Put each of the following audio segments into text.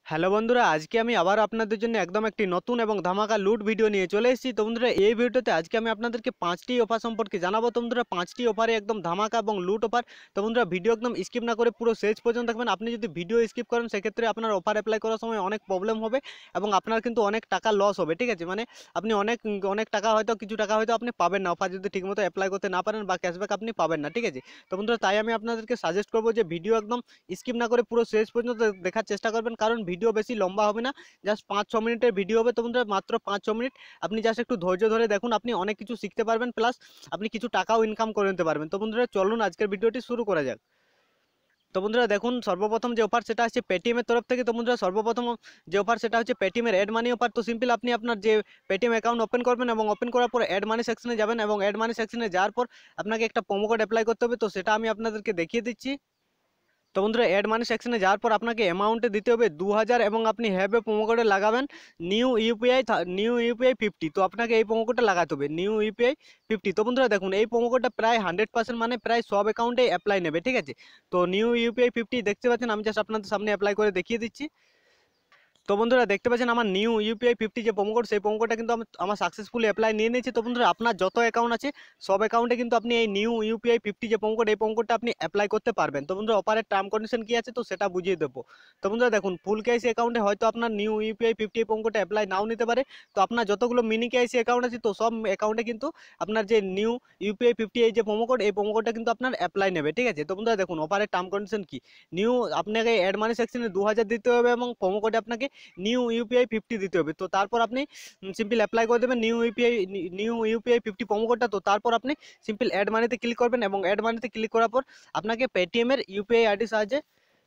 Hello বন্ধুরা, আজকে আমি আবার আপনাদের জন্য একদম একটি নতুন এবং ধামাকা লুট ভিডিও নিয়ে চলে এসেছি। তো বন্ধুরা, এই ভিডিওতে আজকে আমি আপনাদেরকে 5টি অফার সম্পর্কে জানাবো। তো বন্ধুরা, 5টি অফারে একদম ধামাকা এবং লুট অফার। তো বন্ধুরা, ভিডিও একদম স্কিপ না করে পুরো শেষ পর্যন্ত দেখবেন। আপনি যদি ভিডিও স্কিপ করেন সেক্ষেত্রে আপনার অফার অ্যাপ্লাই করার সময় অনেক প্রবলেম হবে এবং আপনার কিন্তু অনেক টাকা লস হবে। ঠিক আছে, মানে আপনি অনেক অনেক টাকা হয়তো কিছু টাকা হয়তো আপনি পাবেন না, অফার যদি ঠিকমতো অ্যাপ্লাই করতে না পারেন বা ক্যাশব্যাক আপনি পাবেন না। ঠিক আছে, তো বন্ধুরা, তাই আমি আপনাদেরকে সাজেস্ট করবো যে ভিডিও একদম স্কিপ না করে পুরো শেষ পর্যন্ত দেখার চেষ্টা করবেন, কারণ ভিডিও বেশি লম্বা হবে না, জাস্ট 5-6 মিনিটের ভিডিও হবে। তো বন্ধুরা, মাত্র 5-6 মিনিট আপনি জাস্ট একটু ধৈর্য ধরে দেখুন, আপনি অনেক কিছু শিখতে পারবেন, প্লাস আপনি কিছু টাকাও ইনকাম করে নিতে পারবেন। তো বন্ধুরা, চলুন আজকের ভিডিওটি শুরু করা যাক। তো বন্ধুরা দেখুন, সর্বপ্রথম যে অফার সেটা হচ্ছে পেটিএমের তরফ থেকে। তো বন্ধুরা, সর্বপ্রথম যে অফার সেটা হচ্ছে পেটিএমের অ্যাড মানি অফার। তো সিম্পল আপনি আপনার যে পেটিএম অ্যাকাউন্ট ওপেন করবেন এবং ওপেন করার পর অ্যাড মানি সেকশনে যাবেন এবং অ্যাড মানি সেকশনে যাওয়ার পর আপনাকে একটা প্রোমো কোড অ্যাপ্লাই করতে হবে। তো সেটা আমি আপনাদেরকে দেখিয়ে দিচ্ছি। তো বন্ধুরা, অ্যাড মানি সেকশনে যাওয়ার পর আপনাকে অ্যামাউন্টে দিতে হবে 2000 এবং আপনি হ্যাভ এ প্রোমো কোডে লাগাবেন নিউ ইউপিআই 50। তো আপনাকে এই প্রোমো কোডটা লাগাতে হবে নিউ ইউপিআই 50। তো বন্ধুরা দেখুন, এই প্রোমো কোডটা প্রায় 100%, মানে প্রায় সব অ্যাকাউন্টে অ্যাপ্লাই নেবে। ঠিক আছে, তো নিউ ইউপিআই 50 দেখতে পাচ্ছেন, আমি জাস্ট আপনাদের সামনে অ্যাপ্লাই করে দেখিয়ে দিচ্ছি। তো বন্ধুরা দেখতে পাচ্ছেন আমার নিউ ইউপিআই 50 যে প্রোমো কোড, সেই প্রোমো কোডটা কিন্তু আমার সাকসেসফুলি অ্যাপ্লাই নিয়ে নিয়েছি। তো বন্ধুরা, আপনার যত অ্যাকাউন্ট আছে সব অ্যাকাউন্টে কিন্তু আপনি এই নিউ ইউপিআই 50 যে প্রোমো কোড, এই প্রোমো কোডটা আপনি অ্যাপ্লাই করতে পারবেন। তো বন্ধুরা, অপারের টার্ম কন্ডিশন কি আছে তো সেটা বুঝিয়ে দেবো। তো বন্ধুরা দেখুন, ফুল কেআইসি অ্যাকাউন্টে হয়তো আপনার নিউ ইউপিআই 50 এই প্রোমো কোডটা অ্যাপ্লাই নাও নিতে পারে। তো আপনার যতগুলো মিনি কেআইসি অ্যাকাউন্ট আছে তো সব অ্যাকাউন্টে কিন্তু আপনার যে নিউ ইউপিআই 50 এই যে প্রোমো কোড, এই প্রোমো কোডটা কিন্তু আপনার অ্যাপ্লাই নেবে। ঠিক আছে, তো বন্ধুরা দেখুন, অপারের টার্ম কন্ডিশন কি, নিউ আপনাকে অ্যাড মানি সেকশনে 2000 দিতে হবে এবং প্রোমো কোডে আপনাকে নিউ ইউপিআই 50 দিতে হবে। তো তারপর আপনি সিম্পল অ্যাপ্লাই করে দেবেন নিউ ইউপিআই 50 প্রোমো কোডটা। তো তারপর আপনি সিম্পল অ্যাড মানিতে ক্লিক করবেন এবং অ্যাড মানিতে ক্লিক করার পর আপনাকে পেটিএমের ইউপিআই আইডির সাহায্যে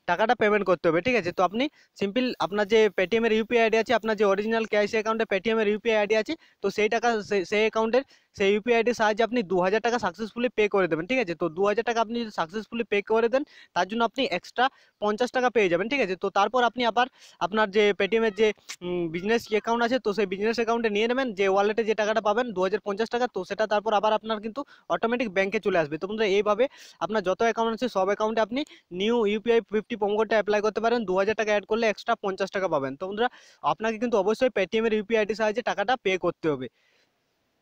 টাকাটা পেমেন্ট করতে হবে। ঠিক আছে, তো আপনি সিম্পল আপনার যে পেটিএমের ইউপিআই আইডি আছে, আপনার যে অরিজিনাল কেআইসি অ্যাকাউন্টে পেটিএমের ইউপিআই আইডি আছে, তো সেই টাকা সেই অ্যাকাউন্টের সেই ইউপিআই আইডির সাহায্যে আপনি 2000 টাকা সাকসেসফুলি পে করে দেবেন। ঠিক আছে, তো 2000 টাকা আপনি যদি সাকসেসফুলি পে করে দেন, তার জন্য আপনি এক্সট্রা 50 টাকা পেয়ে যাবেন। ঠিক আছে, তো তারপর আপনি আবার আপনার যে পেটিএমের যে বিজনেস অ্যাকাউন্ট আছে, তো সেই বিজনেস অ্যাকাউন্টে নিয়ে নেবেন, যে ওয়ালেটে যে টাকাটা পাবেন 2050 টাকা, তো সেটা তারপর আবার আপনার কিন্তু অটোমেটিক ব্যাংকে চলে আসবে। তো বন্ধুরা, এইভাবে আপনার যত অ্যাকাউন্ট আছে সব অ্যাকাউন্টে আপনি নিউ ইউপিআই 50 প্রোমো কোডটা অ্যাপ্লাই করতে পারেন। 2000 টাকা অ্যাড করলে এক্সট্রা 50 টাকা পাবেন। তো বন্ধুরা, আপনাকে কিন্তু অবশ্যই পেটিএমের ইউপিআই আইডির সাহায্যে টাকাটা পে করতে হবে।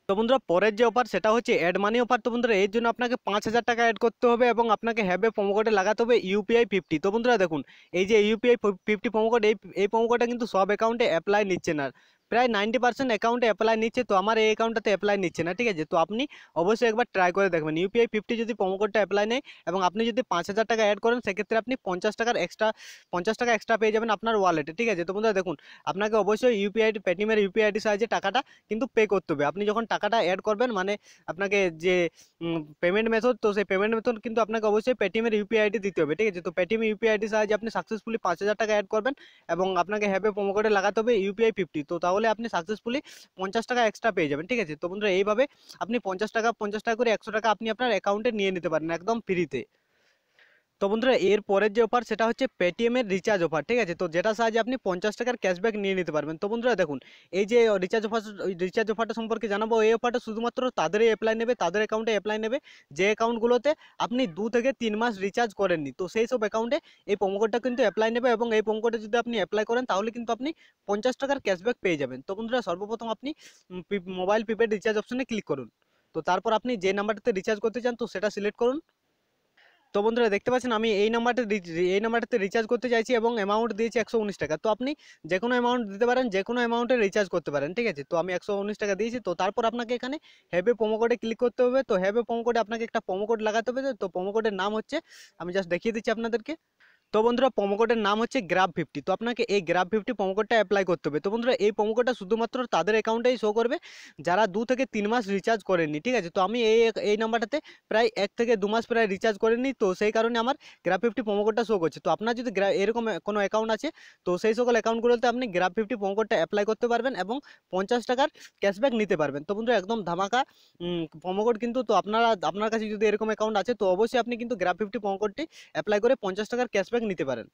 তো বন্ধুরা, পরের যে অফার সেটা হচ্ছে অ্যাড মানি অফার। তো বন্ধুরা, এর জন্য আপনাকে 5000 টাকা অ্যাড করতে হবে এবং আপনাকে হ্যাবে প্রোমো কোডে লাগাতে হবে ইউপিআই 50। তো বন্ধুরা দেখুন, এই যে ইউপিআই 50 প্রোমো কোড, এই প্রোমো কোডটা কিন্তু সব অ্যাকাউন্টে অ্যাপ্লাই নিচ্ছে না, প্রায় 90% অ্যাকাউন্টে অ্যাপ্লাই নিচ্ছে। তো আমার এই অ্যাকাউন্টটাতে অ্যাপ্লাই নিচ্ছে না। ঠিক আছে, তো আপনি অবশ্যই একবার ট্রাই করে দেখবেন। ইউপিআই 50 যদি প্রোমো কোডটা অ্যাপ্লাই নেয় এবং আপনি যদি 5000 টাকা অ্যাড করেন, সেক্ষেত্রে আপনি 50 টাকা এক্সট্রা পেয়ে যাবেন আপনার ওয়ালেটে। ঠিক আছে, তো বন্ধুরা দেখুন, আপনাকে অবশ্যই পেটিএমের ইউপিআই আইডির সাহায্যে টাকাটা কিন্তু পে করতে হবে। আপনি যখন টাকাটা অ্যাড করবেন, মানে আপনাকে যে পেমেন্ট মেথড, তো সেই পেমেন্ট মেথড কিন্তু আপনাকে অবশ্যই পেটিএমের ইউপিআই আইডি দিতে হবে। ঠিক আছে, তো পেটিএম ইউপিআই আইডির সাহায্যে আপনি সাকসেসফুলি 5000 টাকা অ্যাড করবেন এবং আপনাকে হ্যাপে প্রোমো কোডে লাগাতে হবে ইউপিআই 50। তো তাহলে আপনি সাকসেসফুলি 50 টাকা এক্সট্রা পেয়ে যাবেন। ঠিক আছে, তো বন্ধুরা, এইভাবে আপনি 50 টাকা করে 100 টাকা আপনি আপনার অ্যাকাউন্টে নিয়ে নিতে পারেন একদম ফ্রিতে। তো বন্ধুরা, এর পরের যে অফার সেটা হচ্ছে পেটিএম এর রিচার্জ অফার। ঠিক আছে, তো যেটা সাহায্যে আপনি 50 টাকার ক্যাশব্যাক নিয়ে নিতে পারবেন। তো বন্ধুরা দেখুন, এই যে রিচার্জ অফারটা সম্পর্কে জানাবো। এই অফারটা শুধুমাত্র তাদেরই অ্যাপ্লাই নেবে, তাদের অ্যাকাউন্টে অ্যাপ্লাই নেবে যে অ্যাকাউন্টগুলোতে আপনি 2 থেকে 3 মাস রিচার্জ করেননি। তো সেই সব অ্যাকাউন্টে এই প্রোমো কোডটা কিন্তু অ্যাপ্লাই নেবে এবং এই প্রোমো কোডে যদি আপনি অ্যাপ্লাই করেন, তাহলে কিন্তু আপনি 50 টাকার ক্যাশব্যাক পেয়ে যাবেন। তো বন্ধুরা, সর্বপ্রথম আপনি মোবাইল প্রিপেড রিচার্জ অপশনে ক্লিক করুন। তো তারপর আপনি যে নাম্বারটাতে রিচার্জ করতে চান, তো সেটা সিলেক্ট করুন। তো বন্ধুরা দেখতে পাচ্ছেন, আমি এই নাম্বারটাতে রিচার্জ করতে চাইছি এবং অ্যামাউন্ট দিয়েছি 119 টাকা। তো আপনি যে কোনো অ্যামাউন্ট দিতে পারেন, যে কোনো অ্যামাউন্টে রিচার্জ করতে পারেন। ঠিক আছে, তো আমি 119 টাকা দিয়েছি। তো তারপর আপনাকে এখানে হ্যাভে প্রোমো কোডে ক্লিক করতে হবে। তো হ্যাভে প্রোমো কোডে আপনাকে একটা প্রোমো কোড লাগাতে হবে। তো প্রোমো কোডের নাম হচ্ছে, আমি জাস্ট দেখিয়ে দিচ্ছি আপনাদেরকে। তো বন্ধুরা, প্রোমো কোডের নাম হচ্ছে গ্রাব 50। তো আপনাকে এই গ্রাব 50 প্রোমো কোডটা অ্যাপ্লাই করতে হবে। তো বন্ধুরা, এই প্রোমো কোডটা শুধুমাত্র তাদের অ্যাকাউন্টেই শো করবে যারা 2 থেকে 3 মাস রিচার্জ করেননি। ঠিক আছে, তো আমি এই নাম্বারটাতে প্রায় 1 থেকে 2 মাস প্রায় রিচার্জ করেননি, তো সেই কারণে আমার গ্রাব 50 প্রোমো কোডটা শো করছে। তো আপনার যদি এরকম কোনো অ্যাকাউন্ট আছে, তো সেই সকল অ্যাকাউন্টগুলোতে আপনি গ্রাব 50 প্রোমো কোডটা অ্যাপ্লাই করতে পারবেন এবং 50 টাকার ক্যাশব্যাক নিতে পারবেন। তো বন্ধুরা, একদম ধামাকা প্রোমো কোড কিন্তু। তো আপনার কাছে যদি এরকম অ্যাকাউন্ট আছে, তো অবশ্যই আপনি কিন্তু গ্রাব 50 প্রোমো কোডটি অ্যাপ্লাই করে 50 টাকার ক্যাশব্যাক নিতে পারেন।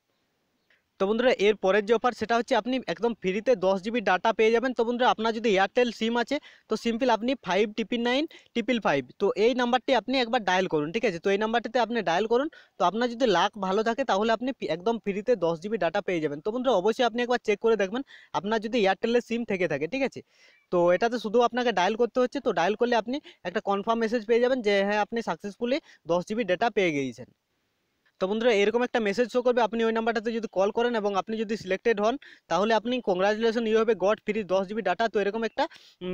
তো বন্ধুরা এর পরের যে অফার সেটা হচ্ছে আপনি একদম ফ্রিতে 10 জিবি ডাটা পেয়ে যাবেন। তো বন্ধুরা আপনার যদি এয়ারটেল সিম আছে তো সিম্পল আপনি 599555, তো এই নাম্বারটি আপনি একবার ডায়াল করুন, ঠিক আছে। তো এই নাম্বারটিতে আপনি ডায়াল করুন। তো আপনার যদি লাক ভালো থাকে তাহলে আপনি একদম ফ্রিতে 10 জিবি ডাটা পেয়ে যাবেন। তো বন্ধুরা অবশ্যই আপনি একবার চেক করে দেখবেন আপনার যদি এয়ারটেলের সিম থেকে থাকে, ঠিক আছে। তো এটাতে শুধু আপনাকে ডায়াল করতে হচ্ছে। তো ডায়াল করলে আপনি একটা কনফার্ম মেসেজ পেয়ে যাবেন যে হ্যাঁ আপনি সাকসেসফুলি 10 জিবি ডাটা পেয়ে গিয়েছেন। তো বন্ধুরা এরকম একটা মেসেজ শো করবে, আপনি ওই নাম্বারটাতে যদি কল করেন এবং আপনি যদি সিলেক্টেড হন তাহলে আপনি congratulation you have got free 10 GB data. তো এরকম একটা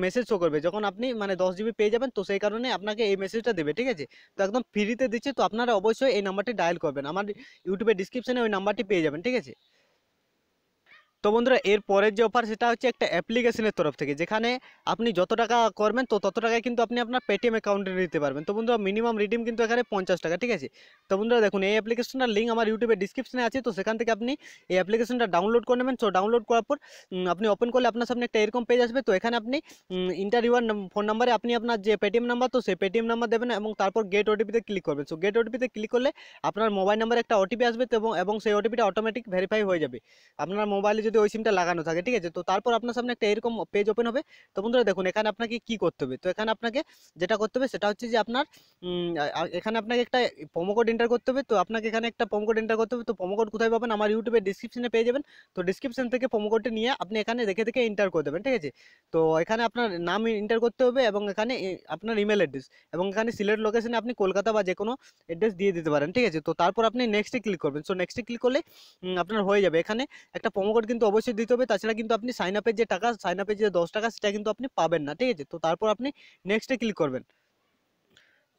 মেসেজ শো করবে যখন আপনি মানে 10 জিবি পেয়ে যাবেন। তো সেই কারণে আপনাকে এই মেসেজটা দেবে, ঠিক আছে। তো একদম ফ্রিতে দিচ্ছে, তো আপনারা অবশ্যই এই নাম্বারটি ডায়াল করবেন। আমার ইউটিউবের ডিসক্রিপশনে ওই নাম্বারটি পেয়ে যাবেন, ঠিক আছে। তো বন্ধুরা এর পরের যে অফার সেটা হচ্ছে একটা অ্যাপ্লিকেশনের তরফ থেকে, যেখানে আপনি যত টাকা করবেন তো তত টাকায় কিন্তু আপনি আপনার পেটিএম অ্যাকাউন্টে নিতে পারবেন। তো বন্ধুরা মিনিমাম রিডিম কিন্তু এখানে 50 টাকা, ঠিক আছে। তো বন্ধুরা দেখুন এই অ্যাপ্লিকেশনটার লিঙ্ক আমার ইউটিউবের ডিসক্রিপশনে আছে। তো সেখান থেকে আপনি এই অ্যাপ্লিকেশনটা ডাউনলোড করে নেবেন। সো ডাউনলোড করার পর আপনি ওপেন করলে আপনার সামনে একটা এরকম পেজ আসবে। তো এখানে আপনি ইন্টার ইউর ফোন নাম্বারে আপনি আপনার যে পেটিএম নাম্বার, তো সেই পেটিএম নাম্বার দেবেন এবং তারপর গেট ওটিপিতে ক্লিক করবেন। সো গেট ওটিপিতে ক্লিক করলে আপনার মোবাইল নাম্বারে একটা ওটিপি আসবে, তো এবং সেই ওটিপিটা অটোমেটিক ভেরিফাই হয়ে যাবে আপনার মোবাইলে যদি ওই সিমটা লাগানো থাকে, ঠিক আছে। তো তারপর আপনার সামনে একটা এরকম পেজ ওপেন হবে। তো বন্ধুরা দেখুন এখানে আপনাকে কি করতে হবে। তো এখানে আপনাকে যেটা করতে হবে সেটা হচ্ছে যে আপনার এখানে আপনাকে একটা প্রোমো কোড এন্টার করতে হবে। তো আপনাকে এখানে একটা প্রোমো কোড এন্টার করতে হবে। তো প্রোমো কোড কোথায় পাবেন? আমার ইউটিউবের ডিসক্রিপশনে পেয়ে যাবেন। তো ডিসক্রিপশন থেকে প্রোমো কোডটি নিয়ে আপনি এখানে দেখে দেখে এন্টার করে দেবেন, ঠিক আছে। তো এখানে আপনার নাম এন্টার করতে হবে এবং এখানে আপনার ইমেল অ্যাড্রেস এবং এখানে সিলেক্ট লোকেশনে আপনি কলকাতা বা যে কোনো অ্যাড্রেস দিয়ে দিতে পারেন, ঠিক আছে। তো তারপর আপনি নেক্সটে ক্লিক করবেন। সো নেক্সটে ক্লিক করলে আপনার হয়ে যাবে। এখানে একটা প্রোমো কোড কিন্তু অবশ্যই দিতে হবে, তাছাড়া কিন্তু আপনি সাইন আপের যে টাকা, সাইন আপের যে 10 টাকা সেটা কিন্তু আপনি পাবেন না, ঠিক আছে। তো তারপর আপনি নেক্সটে ক্লিক করবেন।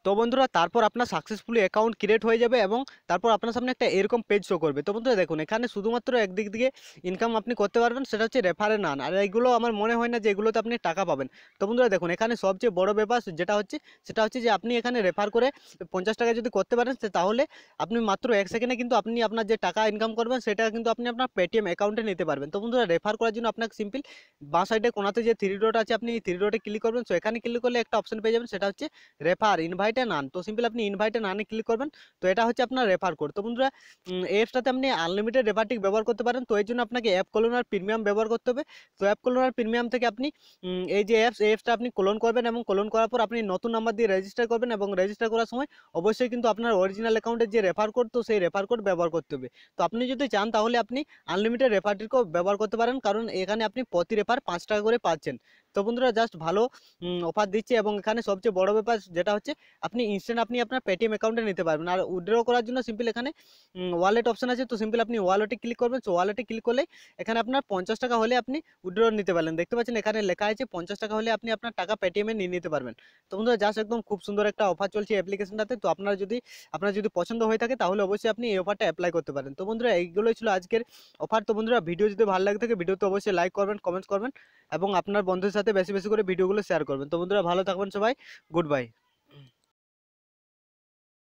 তো বন্ধুরা তারপর আপনার সাকসেসফুলি অ্যাকাউন্ট ক্রিয়েট হয়ে যাবে এবং তারপর আপনার সামনে একটা এরকম পেজ শো করবে। তো বন্ধুরা দেখুন এখানে শুধুমাত্র একদিক দিয়ে ইনকাম আপনি করতে পারবেন, সেটা হচ্ছে রেফারে নান। আর এইগুলো আমার মনে হয় না যে এগুলোতে আপনি টাকা পাবেন। তো বন্ধুরা দেখুন এখানে সবচেয়ে বড় ব্যাপার যেটা হচ্ছে সেটা হচ্ছে যে আপনি এখানে রেফার করে 50 টাকা যদি করতে পারেন তাহলে আপনি মাত্র 1 সেকেন্ডে কিন্তু আপনি আপনার যে টাকা ইনকাম করবেন সেটা কিন্তু আপনি আপনার পেটিএম অ্যাকাউন্টে নিতে পারবেন। তো বন্ধুরা রেফার করার জন্য আপনাকে সিম্পল বাঁ সাইডে কোনাতে যে থ্রি ডট আছে আপনি এই থ্রি ডটে ক্লিক করবেন। সো এখানে ক্লিক করলে একটা অপশন পেয়ে যাবেন, সেটা হচ্ছে রেফার ইনভাইটে নান। তো সিম্পল আপনি ইনভাইটে নানে ক্লিক করবেন। তো এটা হচ্ছে আপনার রেফার কোড। তো বন্ধুরা এই অ্যাপসটাতে আপনি আনলিমিটেড রেফারটিক ব্যবহার করতে পারেন। তো এর জন্য আপনাকে অ্যাপ ক্লোনার প্রিমিয়াম ব্যবহার করতে হবে। তো অ্যাপ ক্লোনার প্রিমিয়াম থেকে আপনি এই যে এই অ্যাপসটা আপনি ক্লোন করবেন এবং ক্লোন করার পর আপনি নতুন নাম্বার দিয়ে রেজিস্টার করবেন এবং রেজিস্টার করার সময় অবশ্যই কিন্তু আপনার অরিজিনাল অ্যাকাউন্টের যে রেফার কোড, তো সেই রেফার কোড ব্যবহার করতে হবে। তো আপনি যদি চান তাহলে আপনি আনলিমিটেড রেফারটিকও ব্যবহার করতে পারেন, কারণ এখানে আপনি প্রতি রেফার 5 টাকা করে পাচ্ছেন। তো বন্ধুরা জাস্ট ভালো অফার দিচ্ছে এবং এখানে সবচেয়ে বড় ব্যাপার যেটা হচ্ছে আপনি ইনস্ট্যান্ট আপনি আপনার পেটিএম অ্যাকাউন্টে নিতে পারবেন। আর উইথড্র করার জন্য সিম্পল এখানে ওয়ালেট অপশন আছে। তো সিম্পল আপনি ওয়ালেটে ক্লিক করবেন। সো ওয়ালেটে ক্লিক করলে এখানে আপনার 50 টাকা হলে আপনি উইথড্র নিতে পারবেন। দেখতে পাচ্ছেন এখানে লেখা আছে 50 টাকা হলে আপনি আপনার টাকা পেটিএমে নিয়ে নিতে পারবেন। তো বন্ধুরা জাস্ট একদম খুব সুন্দর একটা অফার চলছে অ্যাপ্লিকেশনটাতে। তো আপনার যদি পছন্দ হয়ে থাকে তাহলে অবশ্যই আপনি এই অফারটা অ্যাপ্লাই করতে পারেন। তো বন্ধুরা এইগুলোই ছিল আজকের অফার। তো বন্ধুরা ভিডিও যদি ভালো লাগে থাকে ভিডিওতে অবশ্যই লাইক করবেন, কমেন্টস করবেন এবং আপনার বন্ধুদের সাথে বেশি বেশি করে ভিডিওগুলো শেয়ার করবেন। তো বন্ধুরা ভালো থাকবেন সবাই, গুড বাই।